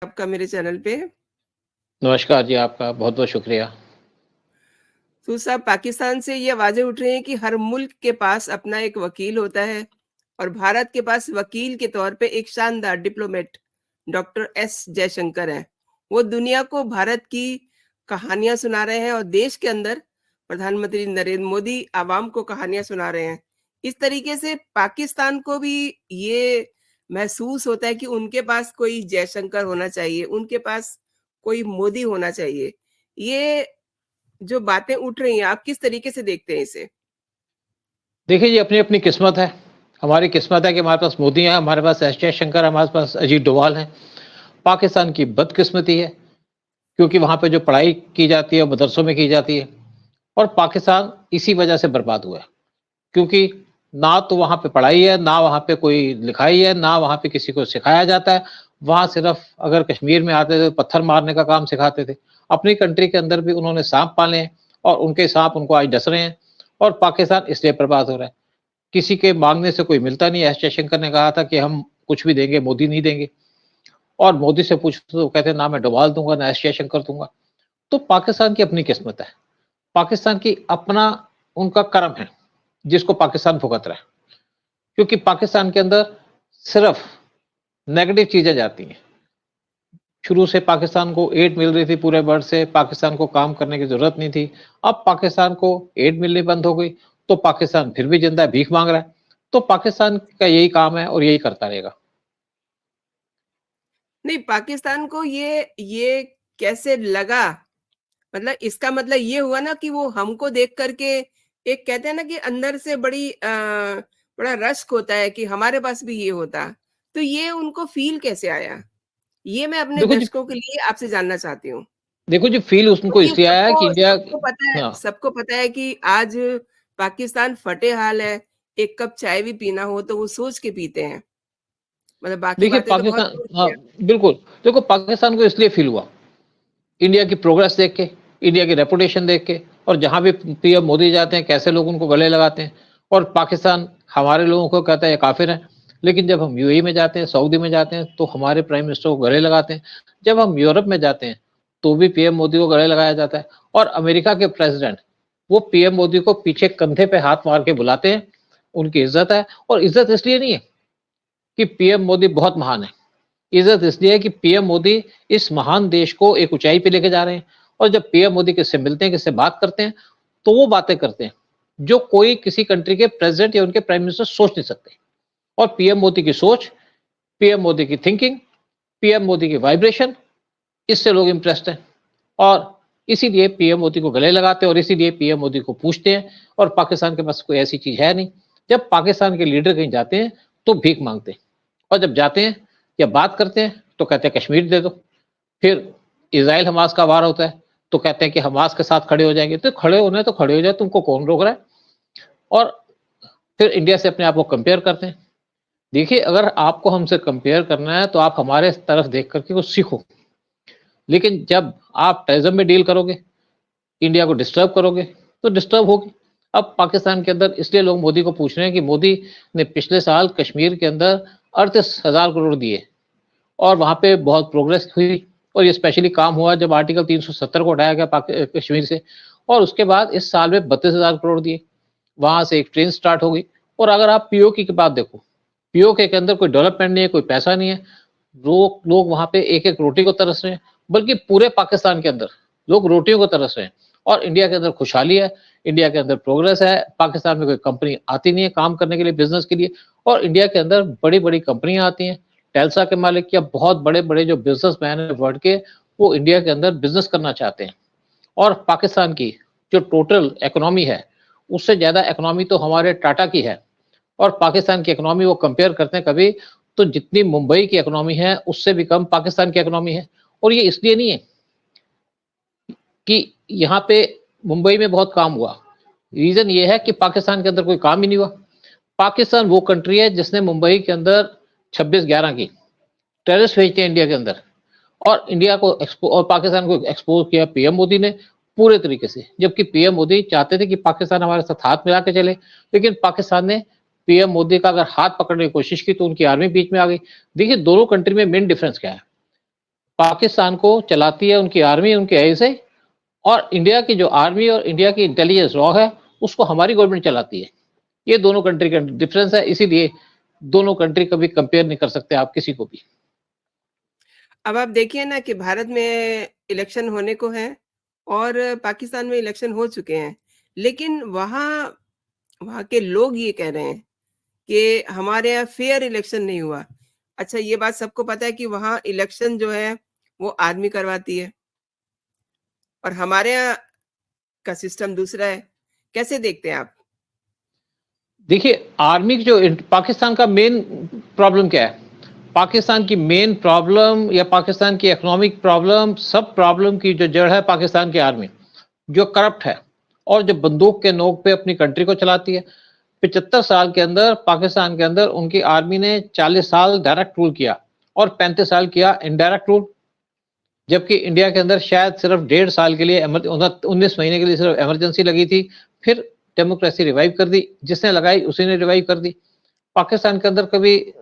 आपका मेरे चैनल पे। नमस्कार जी, आपका बहुत-बहुत शुक्रिया। तो साहब पाकिस्तान से ये आवाज़ें उठ रही हैं कि हर मुल्क के पास अपना एक वकील होता है और भारत के पास वकील के तौर पे एक शानदार डिप्लोमेट डॉक्टर एस जयशंकर हैं। वो दुनिया को भारत की कहानियाँ सुना रहे हैं और देश के अंदर प्रधानमंत्री नरेंद्र मोदी आवाम को कहानियाँ सुना रहे हैं। इस तरीके से पाकिस्तान को भी ये महसूस होता है कि उनके पास कोई जयशंकर होना चाहिए, उनके पास कोई मोदी होना चाहिए। ये जो बातें उठ रही हैं, आप किस तरीके से देखते हैं इसे? देखिए ये अपनी-अपनी किस्मत है। हमारी किस्मत है कि हमारे पास मोदी हैं, हमारे पास एस जयशंकर, हमारे पास अजीत डोभाल हैं। पाकिस्तान की बदकिस्मती है क्योंकि वहाँ पे जो पढ़ाई की जाती है, मदरसों में की जाती है और पाकिस्तान इसी वजह से बर्बाद हुआ है। क्योंकि ना तो वहाँ पे पढ़ाई है, ना वहाँ पे कोई लिखाई है, ना वहाँ पे किसी को सिखाया जाता है। वहाँ सिर्फ अगर कश्मीर में आते थे, पत्थर मारने का काम सिखाते थे। अपनी कंट्री के अंदर भी उन्होंने साँप पाले हैं और उनके साँप उनको आज डस रहे हैं और पाकिस्तान इसलिए बर्बाद हो रहा है। किसी के माँगने से कोई मिलता नहीं है। एस जयशंकर ने कहा था कि हम कुछ भी देंगे, मोदी नहीं देंगे और मोदी से पूछो तो कहते हैं ना मैं डोभाल दूँगा, ना एस जयशंकर दूँगा। तो पाकिस्तान की अपनी किस्मत है। पाकिस्तान की अपना उनका कर्म है, जिसको पाकिस्तान भुगत रहा है। क्योंकि पाकिस्तान के अंदर सिर्फ नेगेटिव चीज़ें जाती हैं। शुरू से पाकिस्तान को एड मिल रही थी पूरे वर्ल्ड से, पाकिस्तान को काम करने की ज़रूरत नहीं थी। अब पाकिस्तान को एड मिलनी बंद हो गई, तो पाकिस्तान फिर भी ज़िंदा है, भीख माँग रहा है। तो पाकिस्तान का यही काम है और यही करता रहेगा। नहीं, पाकिस्तान को ये कैसे लगा? मतलब इसका मतलब ये हुआ ना कि वो हमको देख कर के एक कहते हैं ना कि अंदर से बड़ा रश्क होता है कि हमारे पास भी ये होता। तो ये उनको फ़ील कैसे आया? ये मैं अपने देखो जी दर्शकों के लिए आपसे जानना चाहती हूँ। देखो जी फ़ील उनको क्योंकि इसलिए आया है कि इंडिया हाँ। सबको पता है कि आज पाकिस्तान फटे-हाल है, एक कप चाय भी पीना हो तो वो सोच के पीते हैं। मतलब बाकी देखिए बातें तो बहुत पाकिस्तान दूर की हाँ, है। बिल्कुल। देखो पाकिस्तान को इसलिए फ़ील हुआ, इंडिया की प्रोग्रेस देख के, इंडिया की रेपुटेशन देख के और जहाँ भी पीएम मोदी जाते हैं, कैसे लोग उनको गले लगाते हैं और पाकिस्तान हमारे लोगों को कहता है ये काफ़िर हैं। लेकिन जब हम यूएई में जाते हैं, सऊदी में जाते हैं, तो हमारे प्राइम मिनिस्टर को गले लगाते हैं। जब हम यूरोप में जाते हैं, तो भी पीएम मोदी को गले लगाया जाता है और अमेरिका के प्रेसिडेंट, वो पीएम मोदी को पीछे कंधे पे हाथ मार के बुलाते हैं, उनकी इज़्ज़त है और इज़्ज़त इसलिए नहीं है कि पीएम मोदी बहुत महान है। इज़्ज़त इसलिए है कि पीएम मोदी इस महान देश को एक ऊँचाई पे लेके जा रहे हैं और जब पीएम मोदी किससे मिलते हैं, किससे बात करते हैं, तो वो बातें करते हैं, जो कोई किसी कंट्री के प्रेज़िडेंट या उनके प्राइम मिनिस्टर सोच नहीं सकते। और पीएम मोदी की सोच, पीएम मोदी की थिंकिंग, पीएम मोदी की वाइब्रेशन, इससे लोग इम्प्रेस्ड हैं और इसीलिए पीएम मोदी को गले लगाते हैं और इसीलिए पीएम मोदी को पूछते हैं और पाकिस्तान के पास कोई ऐसी चीज़ है नहीं। जब पाकिस्तान के लीडर कहीं जाते हैं, तो भीख माँगते हैं और जब जाते हैं या बात करते हैं, तो कहते हैं कश्मीर दे दो। फिर इज़राइल हमास का वार होता है, तो कहते हैं कि हमास के साथ खड़े हो जाएँगे। तो खड़े होना है तो खड़े हो जाओ, तुमको कौन रोक रहा है? और फिर इंडिया से अपने आप को कंपेयर करते हैं। देखिए, अगर आपको हमसे कंपेयर करना है, तो आप हमारे तरफ देख कर के कुछ सीखो। लेकिन जब आप टेररिज़्म में डील करोगे, इंडिया को डिस्टर्ब करोगे, तो डिस्टर्ब होगी। अब पाकिस्तान के अंदर इसलिए लोग मोदी को पूछ रहे हैं कि मोदी ने पिछले साल कश्मीर के अंदर 38,000 करोड़ दिए और वहाँ पे बहुत प्रोग्रेस हुई और ये स्पेशली काम हुआ जब आर्टिकल 370 को हटाया गया कश्मीर से और उसके बाद इस साल में 32,000 करोड़ दिए। वहाँ से एक ट्रेन स्टार्ट हो गई और अगर आप पीओके की बात देखो, पीओके के अंदर कोई डेवलपमेंट नहीं है, कोई पैसा नहीं है। लोग वहाँ पे एक-एक रोटी को तरस रहे हैं, बल्कि पूरे पाकिस्तान के अंदर लोग रोटियों को तरस रहे हैं और इंडिया के अंदर खुशहाली है, इंडिया के अंदर प्रोग्रेस है, पाकिस्तान में कोई कंपनी आती नहीं है काम करने के लिए, बिज़नेस के लिए और इंडिया के अंदर बड़ी-बड़ी कंपनियाँ आती हैं। टेल्सा के मालिक या बहुत बड़े-बड़े जो बिज़नेसमैन हैं वर्ल्ड के, वो इंडिया के अंदर बिज़नेस करना चाहते हैं और पाकिस्तान की जो टोटल इकोनॉमी है, उससे ज़्यादा इकोनॉमी तो हमारे टाटा की है और पाकिस्तान की इकोनॉमी वो कंपेयर करते हैं कभी, तो जितनी मुंबई की इकोनॉमी है, उससे भी कम पाकिस्तान की इकोनॉमी है और ये इसलिए नहीं है कि यहाँ पे मुंबई में बहुत काम हुआ। रीज़न ये है कि पाकिस्तान के अंदर कोई काम ही नहीं हुआ। पाकिस्तान वो कंट्री है जिसने मुंबई के अंदर 26/11 की टेररिस्ट भेजते हैं इंडिया के अंदर और इंडिया को और पाकिस्तान को एक्सपोज किया पीएम मोदी ने पूरे तरीके से। जबकि पीएम मोदी चाहते थे कि पाकिस्तान हमारे साथ हाथ मिला के चले, लेकिन पाकिस्तान ने पीएम मोदी का अगर हाथ पकड़ने की कोशिश की तो उनकी आर्मी बीच में आ गई। देखिए दोनों कंट्री में मेन डिफरेंस क्या है? पाकिस्तान को चलाती है उनकी आर्मी, उनके ऐसे, और इंडिया की जो आर्मी और इंडिया की इंटेलिजेंस रॉ है, उसको हमारी गवर्नमेंट चलाती है। ये दोनों कंट्री का डिफरेंस है, इसीलिए दोनों कंट्री कभी कंपेयर नहीं कर सकते आप किसी को भी। अब आप देखिए ना कि भारत में इलेक्शन होने को है और पाकिस्तान में इलेक्शन हो चुके हैं। लेकिन वहाँ वहाँ के लोग ये कह रहे हैं कि हमारे यहाँ फेयर इलेक्शन नहीं हुआ। अच्छा, ये बात सबको पता है कि वहाँ इलेक्शन जो है वो आर्मी करवाती है और हमारे यहाँ का सिस्टम दूसरा है। कैसे देखते हैं आप? देखिए, आर्मी की जो पाकिस्तान का मेन प्रॉब्लम क्या है? पाकिस्तान की मेन प्रॉब्लम या पाकिस्तान की इकोनॉमिक प्रॉब्लम, सब प्रॉब्लम की जो जड़ है पाकिस्तान की आर्मी, जो करप्ट है और जो बंदूक के नोक पे अपनी कंट्री को चलाती है। 75 साल के अंदर पाकिस्तान के अंदर उनकी आर्मी ने 40 साल डायरेक्ट रूल किया और 35 साल किया इनडायरेक्ट रूल। जबकि इंडिया के अंदर शायद सिर्फ 1.5 साल के लिए 19 महीने के लिए सिर्फ इमरजेंसी लगी थी, फिर डेमोक्रेसी रिवाइव कर दी, जिसने लगाई उसी ने रिवाइव कर दी। पाकिस्तान के अंदर कभी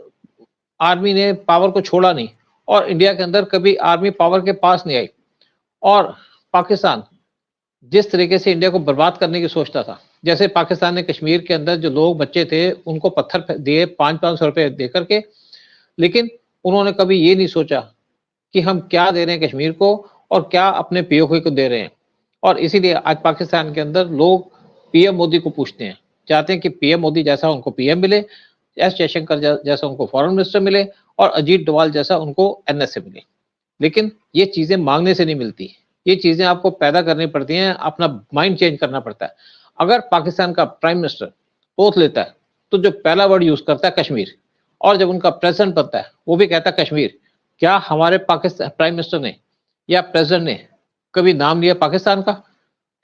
आर्मी ने पावर को छोड़ा नहीं और इंडिया के अंदर कभी आर्मी पावर के पास नहीं आई। और पाकिस्तान जिस तरीके से इंडिया को बर्बाद करने की सोचता था, जैसे पाकिस्तान ने कश्मीर के अंदर जो लोग बच्चे थे उनको पत्थर दिए 500-500 रुपए दे करके, लेकिन उन्होंने कभी ये नहीं सोचा कि हम क्या दे रहे हैं कश्मीर को और क्या अपने पीओके को दे रहे हैं। और इसीलिए आज पाकिस्तान के अंदर लोग पीएम मोदी को पूछते हैं, चाहते हैं कि पीएम मोदी जैसा उनको पीएम मिले, एस जयशंकर जैसा उनको फॉरेन मिनिस्टर मिले और अजीत डोभाल जैसा उनको एनएसए मिले। लेकिन ये चीजें मांगने से नहीं मिलती, ये चीजें आपको पैदा करनी पड़ती हैं, अपना माइंड चेंज करना पड़ता है। अगर पाकिस्तान का प्राइम मिनिस्टर ओथ लेता है तो जो पहला वर्ड यूज करता है कश्मीर, और जब उनका प्रेसिडेंट बनता है वो भी कहता है कश्मीर। क्या हमारे पाकिस्तान प्राइम मिनिस्टर ने या प्रेसिडेंट ने कभी नाम लिया पाकिस्तान का?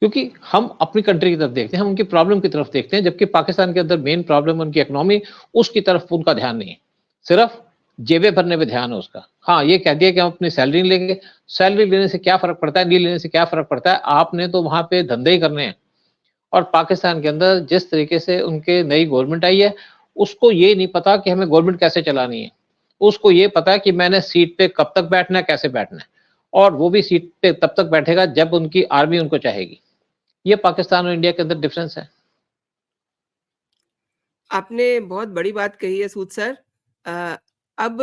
क्योंकि हम अपनी कंट्री की तरफ देखते हैं, हम उनकी प्रॉब्लम की तरफ देखते हैं, जबकि पाकिस्तान के अंदर मेन प्रॉब्लम उनकी इकोनॉमी, उसकी तरफ उनका ध्यान नहीं है, सिर्फ जेबें भरने पे ध्यान है उसका। हाँ, ये कह दिया कि हम अपनी सैलरी नहीं लेंगे, सैलरी लेने से क्या फर्क पड़ता है, नहीं लेने से क्या फर्क पड़ता है, आपने तो वहां पे धंधे ही करने हैं। और पाकिस्तान के अंदर जिस तरीके से उनके नई गवर्नमेंट आई है, उसको ये नहीं पता कि हमें गवर्नमेंट कैसे चलानी है, उसको ये पता है कि मैंने सीट पे कब तक बैठना है, कैसे बैठना है, और वो भी सीट पे तब तक बैठेगा जब उनकी आर्मी उनको चाहेगी। ये पाकिस्तान और इंडिया के अंदर डिफरेंस है। आपने बहुत बड़ी बात कही है सूद सर। अब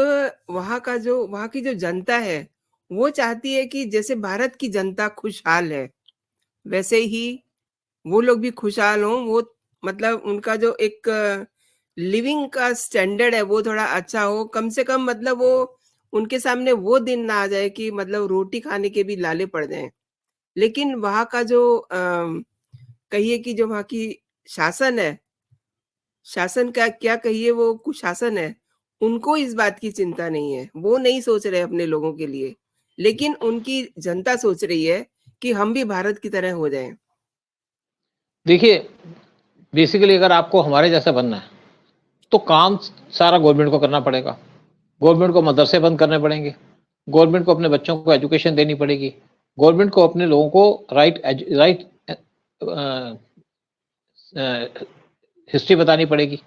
वहाँ की जो जनता है, वो चाहती है कि जैसे भारत की जनता खुशहाल है, वैसे ही वो लोग भी खुशहाल हों। वो मतलब उनका जो एक लिविंग का स्टैंडर्ड है, वो थोड़ा अच्छा हो। कम से कम मतलब वो उनके सामने वो दिन ना आ जाए कि मतलब रोटी खाने के भी लाले पड़ जाएँ। लेकिन वहाँ का जो कहिए कि जो वहाँ की शासन है, शासन का क्या कहिए, वो कुशासन है, उनको इस बात की चिंता नहीं है। वो नहीं सोच रहे अपने लोगों के लिए, लेकिन उनकी जनता सोच रही है कि हम भी भारत की तरह हो जाएँ। देखिए, बेसिकली अगर आपको हमारे जैसा बनना है, तो काम सारा गवर्नमेंट को करना पड़ेगा। गवर्नमेंट को मदरसे बंद करने पड़ेंगे, गवर्नमेंट को अपने बच्चों को एजुकेशन देनी पड़ेगी, गवर्नमेंट को अपने लोगों को राइट हिस्ट्री बतानी पड़ेगी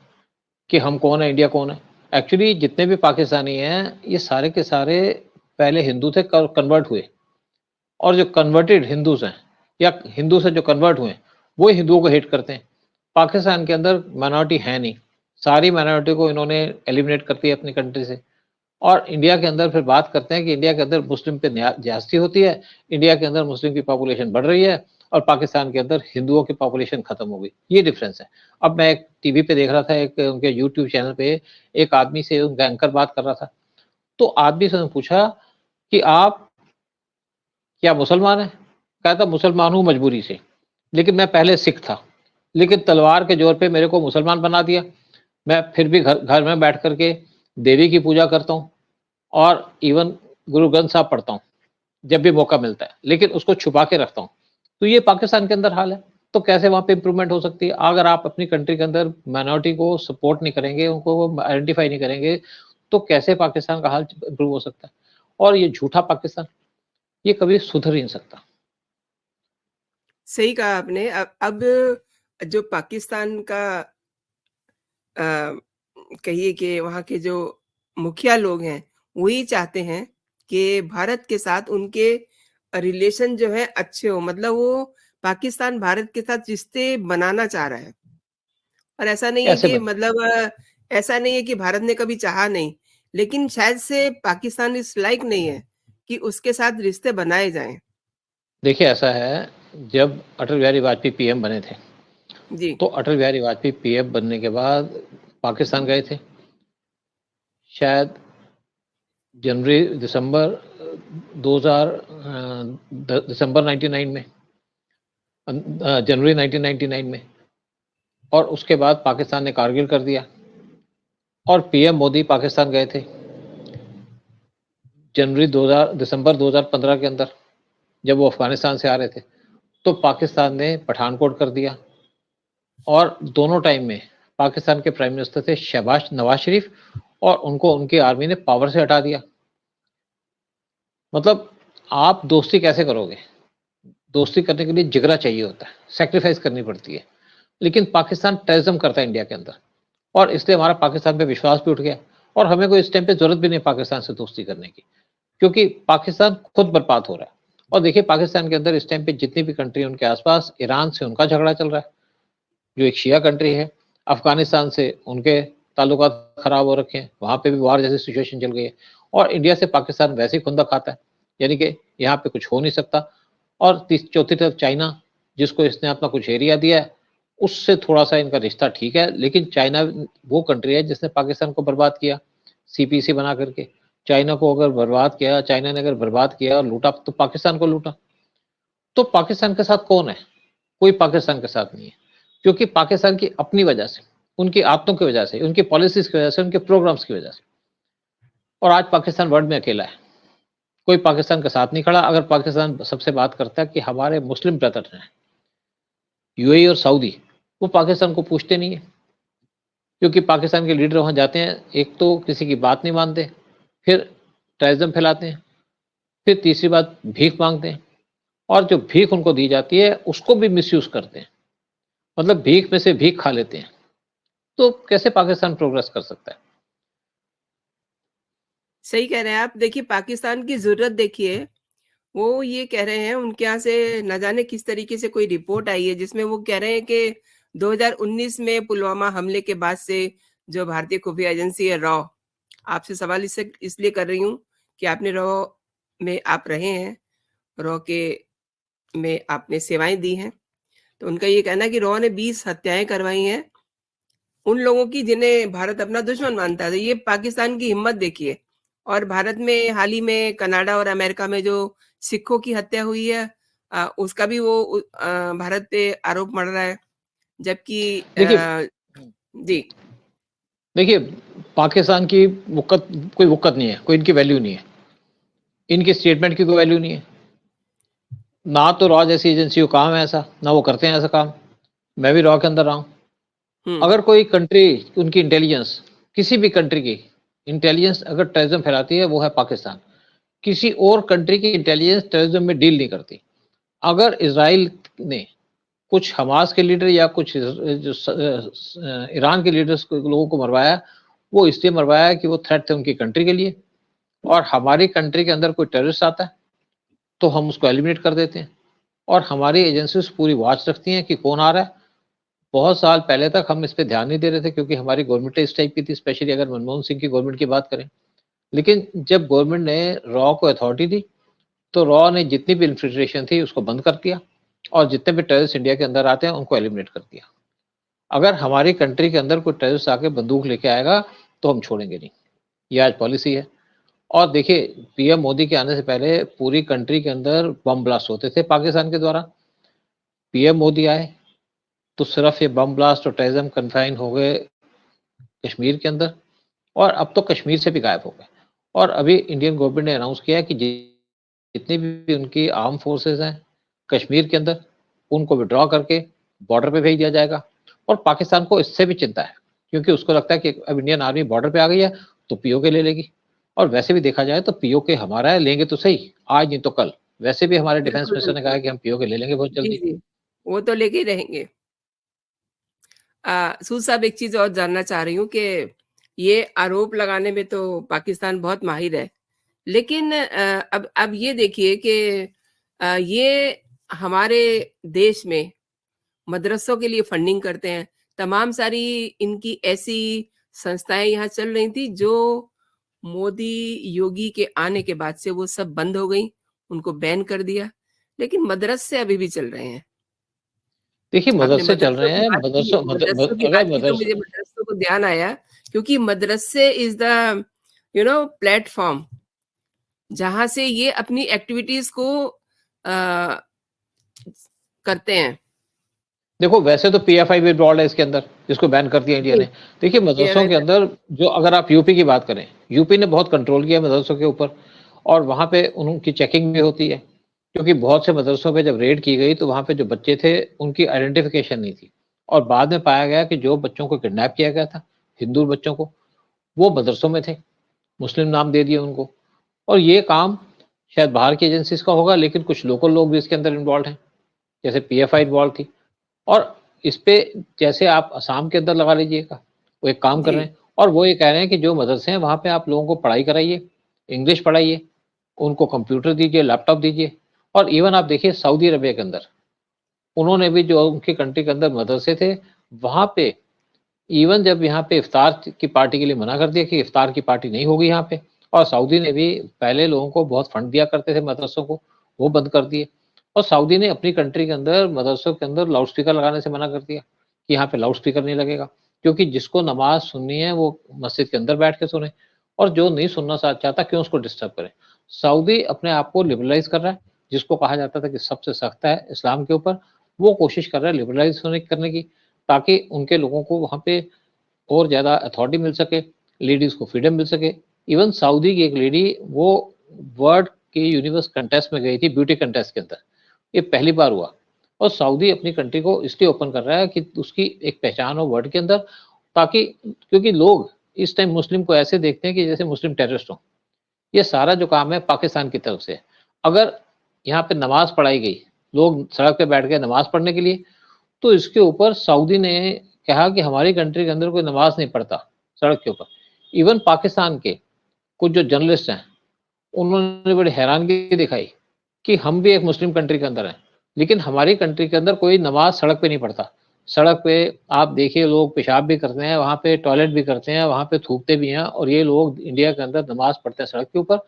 कि हम कौन है, इंडिया कौन है। एक्चुअली जितने भी पाकिस्तानी हैं, ये सारे के सारे पहले हिंदू थे, कन्वर्ट हुए, और जो कन्वर्टेड हिंदूज हैं या हिंदू से जो कन्वर्ट हुए, वो हिंदुओं को हेट करते हैं। पाकिस्तान के अंदर माइनॉरिटी है नहीं, सारी माइनॉरिटी को इन्होंने एलिमिनेट कर दिया अपनी कंट्री से। और इंडिया के अंदर फिर बात करते हैं कि इंडिया के अंदर मुस्लिम पे ज्यादती होती है, इंडिया के अंदर मुस्लिम की पॉपुलेशन बढ़ रही है और पाकिस्तान के अंदर हिंदुओं की पॉपुलेशन खत्म हो गई। ये डिफरेंस है। अब मैं एक टीवी पे देख रहा था, एक उनके यूट्यूब चैनल पे एक आदमी से उनका एंकर बात कर रहा था, तो आदमी से पूछा कि आप क्या मुसलमान हैं? कहा था मुसलमान हूँ मजबूरी से, लेकिन मैं पहले सिख था, लेकिन तलवार के जोर पे मेरे को मुसलमान बना दिया। मैं फिर भी घर घर में बैठ करके देवी की पूजा करता हूँ और इवन गुरु ग्रंथ साहब पढ़ता हूँ जब भी मौका मिलता है, लेकिन उसको छुपा के रखता हूँ। तो ये पाकिस्तान के अंदर हाल है। तो कैसे वहाँ पे इम्प्रूवमेंट हो सकती है? अगर आप अपनी कंट्री के अंदर माइनॉरिटी को सपोर्ट नहीं करेंगे, उनको आइडेंटिफाई नहीं करेंगे, तो कैसे पाकिस्तान का हाल इम्प्रूव हो सकता है? और ये झूठा पाकिस्तान, ये कभी सुधर ही नहीं सकता। सही कहा आपने। अब जो पाकिस्तान का कहिए कि वहाँ के जो मुखिया लोग हैं, वो ये चाहते हैं कि भारत के साथ उनके रिलेशन जो है अच्छे हो, मतलब वो पाकिस्तान भारत के साथ रिश्ते बनाना चाह रहा है। और ऐसा नहीं है कैसे कि बने? मतलब ऐसा नहीं है कि भारत ने कभी चाहा नहीं, लेकिन शायद से पाकिस्तान इस लायक नहीं है कि उसके साथ रिश्ते बनाए जाएँ। देखिए ऐसा है, जब अटल बिहारी वाजपेयी पीएम बने थे, जी। तो अटल बिहारी वाजपेयी पीएम बनने के बाद पाकिस्तान गए थे। शायद जनवरी दिसंबर 2000 दिसंबर 99 में, जनवरी 1999 में, और उसके बाद पाकिस्तान ने कारगिल कर दिया और पीएम मोदी पाकिस्तान गए थे दिसंबर 2015 के अंदर, जब वो अफगानिस्तान से आ रहे थे, तो पाकिस्तान ने पठानकोट कर दिया। और दोनों टाइम में पाकिस्तान के प्राइम मिनिस्टर थे शहबाज नवाज शरीफ, और उनको उनकी आर्मी ने पावर से हटा दिया। मतलब आप दोस्ती कैसे करोगे? दोस्ती करने के लिए जिगरा चाहिए होता है, सैक्रिफाइस करनी पड़ती है। लेकिन पाकिस्तान टेररिज्म करता है इंडिया के अंदर, और इसलिए हमारा पाकिस्तान पे विश्वास भी उठ गया, और हमें कोई इस टाइम पे जरूरत भी नहीं पाकिस्तान से दोस्ती करने की, क्योंकि पाकिस्तान खुद बर्बाद हो रहा है। और देखिए पाकिस्तान के अंदर इस टाइम पे जितनी भी कंट्री उनके आसपास, ईरान से उनका झगड़ा चल रहा है, जो एक शिया कंट्री है। अफगानिस्तान से उनके ताल्लुकात खराब हो रखे हैं, वहां पे भी वार जैसी सिचुएशन चल गई है। और इंडिया से पाकिस्तान वैसे ही खुंदा खाता है, यानी कि यहाँ पे कुछ हो नहीं सकता। और चौथी तरफ चाइना, जिसको इसने अपना कुछ एरिया दिया है, उससे थोड़ा सा इनका रिश्ता ठीक है। लेकिन चाइना वो कंट्री है जिसने पाकिस्तान को बर्बाद किया सीपीसी बना करके। चाइना को अगर बर्बाद किया, चाइना ने अगर बर्बाद किया और लूटा, तो पाकिस्तान को लूटा। तो पाकिस्तान के साथ कौन है? कोई पाकिस्तान के साथ नहीं है, क्योंकि पाकिस्तान की अपनी वजह से, उनकी आदतों की वजह से, उनकी पॉलिसीज की वजह से, उनके प्रोग्राम्स की वजह से, और आज पाकिस्तान वर्ल्ड में अकेला है। कोई पाकिस्तान के साथ नहीं खड़ा। अगर पाकिस्तान सबसे बात करता है कि हमारे मुस्लिम ब्रदर हैं यूएई और सऊदी, वो पाकिस्तान को पूछते नहीं है, क्योंकि पाकिस्तान के लीडर वहां जाते हैं, एक तो किसी की बात नहीं मानते, फिर टेररिज्म फैलाते हैं, फिर तीसरी बात भीख मांगते हैं, और जो भीख उनको दी जाती है उसको भी मिसयूज करते हैं। मतलब भीख में से भीख खा लेते हैं। तो कैसे पाकिस्तान प्रोग्रेस कर सकता है? सही कह रहे हैं आप। देखिए पाकिस्तान की ज़रूरत देखिए, वो ये कह रहे हैं उनके यहाँ से न जाने किस तरीके से कोई रिपोर्ट आई है जिसमें वो कह रहे हैं कि 2019 में पुलवामा हमले के बाद से जो भारतीय खुफिया एजेंसी है रॉ, आपसे सवाल इससे इसलिए कर रही हूँ कि आपने रॉ में आप रहे हैं, रॉ के में आपने सेवाएँ दी हैं। तो उनका ये कहना है कि रॉ ने 20 हत्याएँ करवाई हैं, उन लोगों की जिन्हें भारत अपना दुश्मन मानता है। तो ये पाकिस्तान की हिम्मत देखिए। और भारत में हाल ही में कनाडा और अमेरिका में जो सिखों की हत्या हुई है, उसका भी वो भारत पे आरोप मढ़ रहा है। जबकि देखिए जी, देखिए पाकिस्तान की वक़्त, कोई वक़्त नहीं है, कोई इनकी वैल्यू नहीं है, इनकी स्टेटमेंट की कोई वैल्यू नहीं है। ना तो रॉ जैसी एजेंसी को काम है ऐसा, ना वो करते हैं ऐसा काम। मैं भी रॉ के अंदर रहा हूँ। हुँ, अगर कोई कंट्री, उनकी इंटेलिजेंस, किसी भी कंट्री की इंटेलिजेंस अगर टेररिज्म फैलाती है, वो है पाकिस्तान। किसी और कंट्री की इंटेलिजेंस टेररिज्म में डील नहीं करती। अगर इजराइल ने कुछ हमास के लीडर या कुछ ईरान के लीडर्स को, लोगों को मरवाया, वो इसलिए मरवाया कि वो थ्रेट थे उनकी कंट्री के लिए। और हमारी कंट्री के अंदर कोई टेररिस्ट आता है तो हम उसको एलिमिनेट कर देते हैं, और हमारी एजेंसीज पूरी वॉच रखती हैं कि कौन आ रहा है। बहुत साल पहले तक हम इस पे ध्यान नहीं दे रहे थे, क्योंकि हमारी गवर्नमेंट इस टाइप की थी, स्पेशली अगर मनमोहन सिंह की गवर्नमेंट की बात करें। लेकिन जब गवर्नमेंट ने रॉ को अथॉरिटी दी, तो रॉ ने जितनी भी इन्फिल्ट्रेशन थी उसको बंद कर दिया, और जितने भी टेररिस्ट इंडिया के अंदर आते हैं उनको एलिमिनेट कर दिया। अगर हमारी कंट्री के अंदर कोई टेररिस्ट आके बंदूक लेके आएगा तो हम छोड़ेंगे नहीं। ये आज पॉलिसी है। और देखिए पीएम मोदी के आने से पहले पूरी कंट्री के अंदर बम ब्लास्ट होते थे पाकिस्तान के द्वारा। पीएम मोदी आए तो सिर्फ ये बम ब्लास्ट और टेररिज्म कन्फाइन हो गए कश्मीर के अंदर, और अब तो कश्मीर से भी गायब हो गए। और अभी इंडियन गवर्नमेंट ने अनाउंस किया है कि जितनी भी उनकी आर्म फोर्सेस हैं कश्मीर के अंदर, उनको विड्रॉ करके बॉर्डर पे भेज दिया जाएगा। और पाकिस्तान को इससे भी चिंता है, क्योंकि उसको लगता है कि अब इंडियन आर्मी बॉर्डर पे आ गई है तो पीओके ले लेगी। और वैसे भी देखा जाए तो पीओके हमारा है, लेंगे तो सही, आज नहीं तो कल। वैसे भी हमारे डिफेंस बिल्कुल, मिनिस्टर ने कहा बिल्कुल। है कि हम पीओके ले लेंगे बहुत जी, जल्दी। जी। वो तो लेके ही रहेंगे। सूद साहब एक चीज़ और जानना चाह रही हूँ कि ये आरोप लगाने में तो पाकिस्तान बहुत माहिर है। लेकिन अब ये देखिए कि ये हमारे देश में मदरसों के लिए फंडिंग करते हैं। तमाम सारी इनकी ऐसी संस्थाएँ यहाँ चल रही थी जो मोदी, योगी के आने के बाद से वो सब बंद हो गई, उनको बैन कर दिया। लेकिन मदरसे अभी भी चल रहे हैं। देखिए आपने मदरसे चल मदरसों रहे की हैं, बात की मदरसों की अगर बात की तो मदरसे मुझे मदरसों को ध्यान आया क्योंकि मदरसे इज़ द प्लेटफ़ॉर्म जहाँ से ये अपनी एक्टिविटीज़ को करते हैं। देखो वैसे तो पीएफआई भी इन्वॉल्व है इसके अंदर, जिसको बैन कर दिया इंडिया जी, ने। देखिए मदरसों ये के अंदर जो अगर आप यूपी की बात करें, यूपी ने बहुत कंट्रोल किया मदरसों के ऊपर और वहाँ पे उनकी चेकिंग भी होती है। क्योंकि बहुत से मदरसों पे जब रेड की गई तो वहाँ पे जो बच्चे थे उनकी आइडेंटिफिकेशन नहीं थी और बाद में पाया गया कि जो बच्चों को किडनैप किया गया था, हिंदू बच्चों को, वो मदरसों में थे, मुस्लिम नाम दे दिए उनको और ये काम शायद बाहर की एजेंसीज़ का होगा लेकिन कुछ लोकल लोग भी इसके अंदर इन्वॉल्व हैं, जैसे पीएफआई इन्वॉल्व थी। और इस पे जैसे आप असम के अंदर लगा लीजिएगा, वो एक काम कर जी, रहे हैं और वो ये कह रहे हैं कि जो मदरसे हैं वहाँ पे आप लोगों को पढ़ाई कराइए, इंग्लिश पढ़ाइए, उनको कंप्यूटर दीजिए, लैपटॉप दीजिए और इवन आप देखिए सऊदी अरबिया के अंदर, उन्होंने भी जो उनकी कंट्री के अंदर मदरसे थे, वहाँ पे इवन जब यहाँ पे इफ्तार की पार्टी के लिए मना कर दिया कि इफ्तार की पार्टी नहीं होगी यहाँ पे और सऊदी ने भी पहले लोगों को बहुत फंड दिया करते थे मदरसों को, वो बंद कर दिए और सऊदी ने अपनी कंट्री के अंदर मदरसों के अंदर लाउड स्पीकर लगाने से मना कर दिया कि यहाँ पे लाउड स्पीकर नहीं लगेगा क्योंकि जिसको नमाज सुननी है वो मस्जिद के अंदर बैठ के सुने और जो नहीं सुनना चाहता क्यों उसको डिस्टर्ब करे। सऊदी अपने आप को लिबरलाइज कर रहा है, जिसको कहा जाता था कि सबसे सख्त है इस्लाम के ऊपर, वो कोशिश कर रहा है लिबरलाइज करने की ताकि उनके लोगों को वहाँ पे और ज़्यादा अथॉरिटी मिल सके, लेडीज़ को फ्रीडम मिल सके। इवन सऊदी की एक लेडी वो वर्ल्ड के यूनिवर्स कंटेस्ट में गई थी, ब्यूटी कंटेस्ट के अंदर। ये पहली बार हुआ और सऊदी अपनी कंट्री को इसलिए ओपन कर रहा है कि उसकी एक पहचान हो वर्ल्ड के अंदर ताकि क्योंकि लोग इस टाइम मुस्लिम को ऐसे देखते हैं कि जैसे मुस्लिम टेररिस्ट हों। ये सारा जो काम है पाकिस्तान की तरफ से है। अगर यहाँ पे नमाज़ पढ़ाई गई, लोग सड़क पे बैठ गए नमाज़ पढ़ने के लिए, तो इसके ऊपर सऊदी ने कहा कि हमारी कंट्री के अंदर कोई नमाज नहीं पढ़ता सड़क के ऊपर। इवन पाकिस्तान के कुछ जो जर्नलिस्ट हैं, उन्होंने बड़ी हैरानगी दिखाई कि हम भी एक मुस्लिम कंट्री के अंदर हैं, लेकिन हमारी कंट्री के अंदर कोई नमाज सड़क पे नहीं पढ़ता। सड़क पे आप देखिए लोग पेशाब भी करते हैं, वहाँ पे टॉयलेट भी करते हैं, वहाँ पे थूकते भी हैं और ये लोग इंडिया के अंदर नमाज पढ़ते हैं सड़क के ऊपर।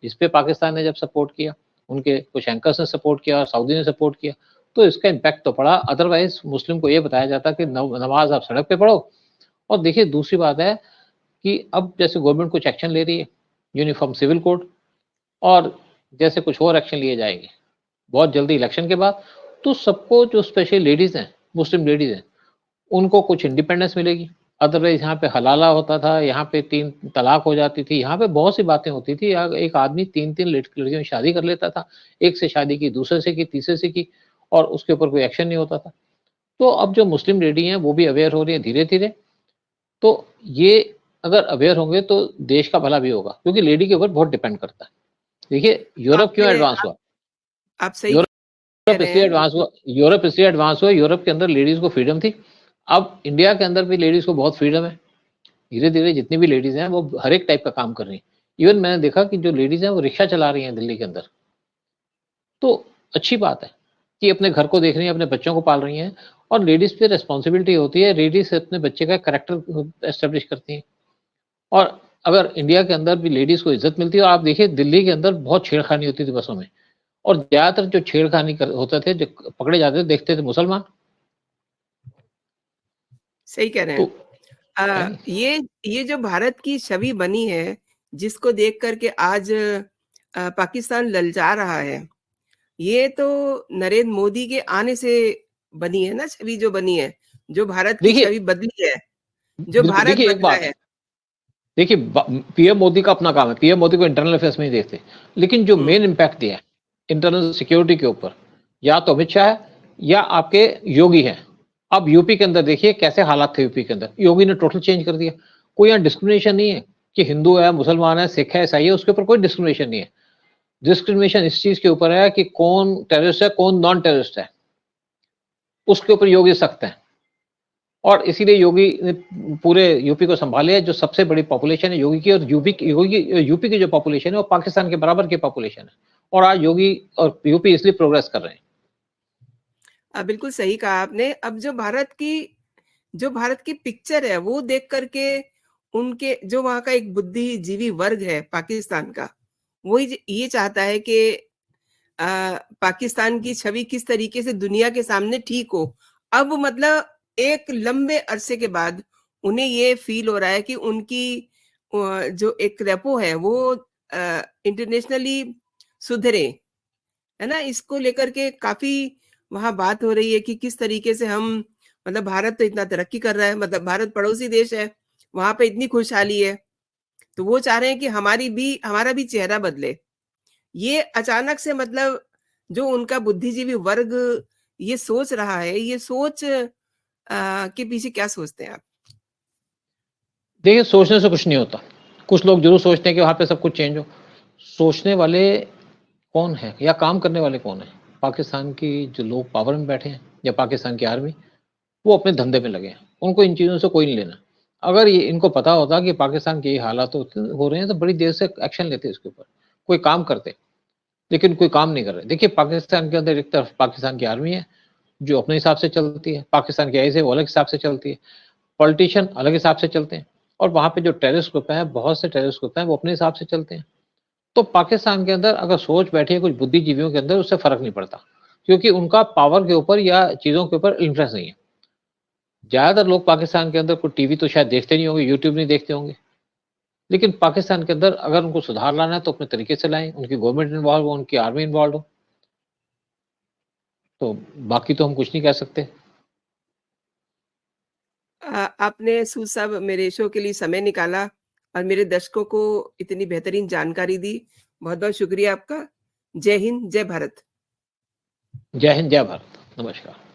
इस पे पाकिस्तान ने जब सपोर्ट किया, उनके कुछ एंकर्स ने सपोर्ट किया और सऊदी ने सपोर्ट किया, तो इसका इम्पैक्ट तो पड़ा। अदरवाइज मुस्लिम को ये बताया जाता कि नमाज आप सड़क पे पढ़ो। और देखिए दूसरी बात है कि अब जैसे गवर्नमेंट कुछ एक्शन ले रही है, यूनिफॉर्म सिविल कोड और जैसे कुछ और एक्शन लिए जाएंगे बहुत जल्दी इलेक्शन के बाद, तो सबको जो स्पेशली लेडीज़ हैं, मुस्लिम लेडीज़ हैं, उनको कुछ इंडिपेंडेंस मिलेगी। अदरवाइज़ यहाँ पे हलाला होता था, यहाँ पे 3 तलाक हो जाती थी, यहाँ पे बहुत सी बातें होती थी। एक आदमी 3-3 लड़कियों से शादी कर लेता था, एक से शादी की, दूसरे से की, तीसरे से की और उसके ऊपर कोई एक्शन नहीं होता था। तो अब जो मुस्लिम लेडी हैं, वो भी अवेयर हो रही हैं धीरे-धीरे। तो ये अगर अवेयर होंगे तो देश का भला भी होगा, क्योंकि लेडी के ऊपर बहुत डिपेंड करता है। देखिए यूरोप क्यों आपने एडवांस हुआ? आप सही कह यूरोप रहे इसलिए हैं। एडवांस हुआ यूरोप इसलिए एडवांस हुआ, यूरोप के अंदर लेडीज़ को फ्रीडम थी। अब इंडिया के अंदर भी लेडीज़ को बहुत फ्रीडम है। धीरे-धीरे जितनी भी लेडीज़ हैं, वो हर एक टाइप का काम कर रही हैं। इवन मैंने देखा कि जो लेडीज़ हैं, वो रिक्शा चला रही हैं दिल्ली के अंदर। तो अच्छी बात है कि अपने घर को देख रही हैं, अपने बच्चों को पाल रही हैं और लेडीज़ पे रिस्पॉन्सिबिलिटी होती है, लेडीज़ अपने बच्चे का कैरेक्टर एस्टेब्लिश करती हैं। और अगर इंडिया के अंदर भी लेडीज़ को इज़्ज़त मिलती है और आप देखिए दिल्ली के अंदर बहुत छेड़खानी होती थी बसों में और ज़्यादातर जो छेड़खानी होते थे, जो पकड़े जाते थे, देखते थे मुसलमान। सही कह रहे तो हैं। ये जो भारत की छवि बनी है, जिसको देख कर के आज पाकिस्तान ललचा रहा है, ये तो नरेंद्र मोदी के आने से बनी है ना छवि जो बनी है, जो भारत की देखिए छवि बदली है, जो बिल्कुल, भारत देखिए एक बदला बात है, है। देखिए पीएम मोदी का अपना काम है, पीएम मोदी को इंटरनल अफेयर्स में ही देखते, लेकिन जो हुँ, मेन इम्पैक्ट दिया है इंटरनल सिक्योरिटी के ऊपर, या तो अमित शाह है या आपके योगी हैं। अब यूपी के अंदर देखिए कैसे हालात थे यूपी के अंदर, योगी ने टोटल चेंज कर दिया। कोई यहाँ डिस्क्रिमिनेशन नहीं है कि हिंदू है, मुसलमान है, सिख है, ईसाई है, उसके ऊपर कोई डिस्क्रिमिनेशन नहीं है। डिस्क्रिमिनेशन इस चीज के ऊपर है कि कौन टेररिस्ट है, कौन नॉन टेररिस्ट है, उसके ऊपर योगी सख्त है। और इसीलिए योगी ने पूरे यूपी को संभाले है। जो सबसे बड़ी पॉपुलेशन है योगी की, और यूपी की जो पॉपुलेशन है वो पाकिस्तान के बराबर की पॉपुलेशन है। और आज योगी और यूपी इसलिए प्रोग्रेस कर रहे हैं। बिल्कुल सही कहा आपने। अब जो भारत की पिक्चर है वो देख करके उनके जो वहाँ का एक बुद्धिजीवी वर्ग है पाकिस्तान का, वो ये चाहता है कि पाकिस्तान की छवि किस तरीके से दुनिया के सामने ठीक हो। अब मतलब एक लंबे अरसे के बाद उन्हें ये फील हो रहा है कि उनकी जो एक रेपो है वो इंटरनेशनली सुधरे, है ना? इसको लेकर के काफ़ी वहाँ बात हो रही है कि किस तरीके से हम, मतलब भारत तो इतना तरक्की कर रहा है, मतलब भारत पड़ोसी देश है, वहाँ पे इतनी खुशहाली है, तो वो चाह रहे हैं कि हमारा भी चेहरा बदले। ये अचानक से मतलब जो उनका बुद्धिजीवी वर्ग ये सोच रहा है, ये सोच के पीछे क्या सोचते हैं आप? देखिए, सोचने से कुछ नहीं होता। कुछ लोग ज़रूर सोचते हैं कि वहाँ पे सब कुछ चेंज हो। सोचने वाले कौन हैं या काम करने वाले कौन हैं? पाकिस्तान की जो लोग पावर में बैठे हैं या पाकिस्तान की आर्मी, वो अपने धंधे में लगे हैं। उनको इन चीज़ों से कोई नहीं लेना। अगर ये इनको पता होता कि पाकिस्तान के ये हालात हो रहे हैं, तो बड़ी देर से एक्शन लेते इसके ऊपर, कोई काम करते। लेकिन कोई काम नहीं कर रहे। देखिए, पाकिस्तान के अंदर एक तरफ पाकिस्तान की आर्मी है, जो अपने हिसाब से चलती है। पाकिस्तान की आईएसआई है, वो अलग हिसाब से चलती है। पॉलिटिशियन अलग हिसाब से चलते हैं। और वहाँ पे जो टेररिस्ट ग्रुप हैं, बहुत से टेररिस्ट ग्रुप हैं, वो अपने हिसाब से चलते हैं। तो पाकिस्तान के अंदर अगर सोच बैठी है कुछ बुद्धिजीवियों के अंदर, उससे फ़र्क नहीं पड़ता, क्योंकि उनका पावर के ऊपर या चीज़ों के ऊपर इन्फ्लुएंस नहीं है। ज़्यादातर लोग पाकिस्तान के अंदर कोई टीवी तो शायद देखते नहीं होंगे, यूट्यूब नहीं देखते होंगे। लेकिन पाकिस्तान के अंदर अगर उनको सुधार लाना है तो अपने तरीके से लाएँ, उनकी गवर्नमेंट इन्वॉल्व हो, उनकी आर्मी इन्वॉल्व हो। तो बाकी तो हम कुछ नहीं कह सकते। आपने सूद साहब मेरे शो के लिए समय निकाला और मेरे दर्शकों को इतनी बेहतरीन जानकारी दी। बहुत-बहुत शुक्रिया आपका। जय हिंद, जय भारत। जय हिंद, जय भारत। नमस्कार।